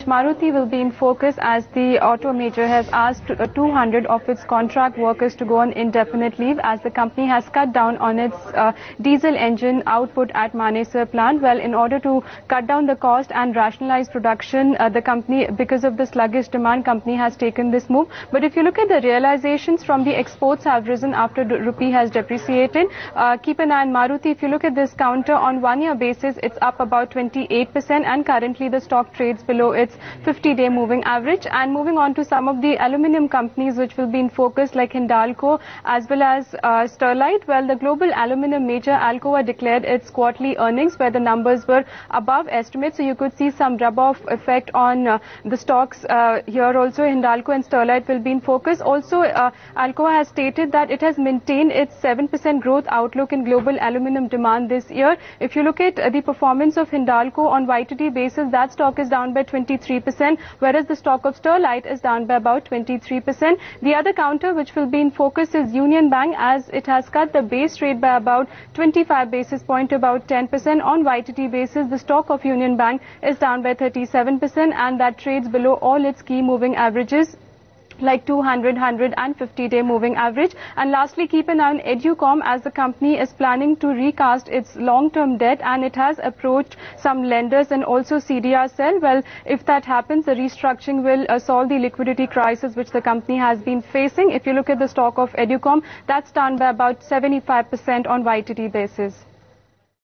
Maruti will be in focus as the auto major has asked 200 of its contract workers to go on indefinite leave as the company has cut down on its diesel engine output at Manesar plant. Well, in order to cut down the cost and rationalize production, the company, because of the sluggish demand, company has taken this move. But if you look at the realizations from the exports have risen after the rupee has depreciated. Keep an eye on Maruti. If you look at this counter on 1 year basis, it's up about 28% and currently the stock trades below its 50-day moving average. And moving on to some of the aluminium companies which will be in focus like Hindalco as well as Sterlite. Well, the global aluminium major Alcoa declared its quarterly earnings where the numbers were above estimates. So you could see some rub-off effect on the stocks here also. Hindalco and Sterlite will be in focus. Also, Alcoa has stated that it has maintained its 7% growth outlook in global aluminium demand this year. If you look at the performance of Hindalco on YTD basis, that stock is down by 23%, whereas the stock of Sterlite is down by about 23%. The other counter which will be in focus is Union Bank as it has cut the base rate by about 25 basis point to about 10%. On YTD basis, the stock of Union Bank is down by 37% and that trades below all its key moving averages like 200, 100 and 50-day moving average. And lastly, keep an eye on Educom as the company is planning to recast its long-term debt and it has approached some lenders and also CDR Cell. Well, if that happens, the restructuring will solve the liquidity crisis which the company has been facing. If you look at the stock of Educom, that's down by about 75% on YTD basis.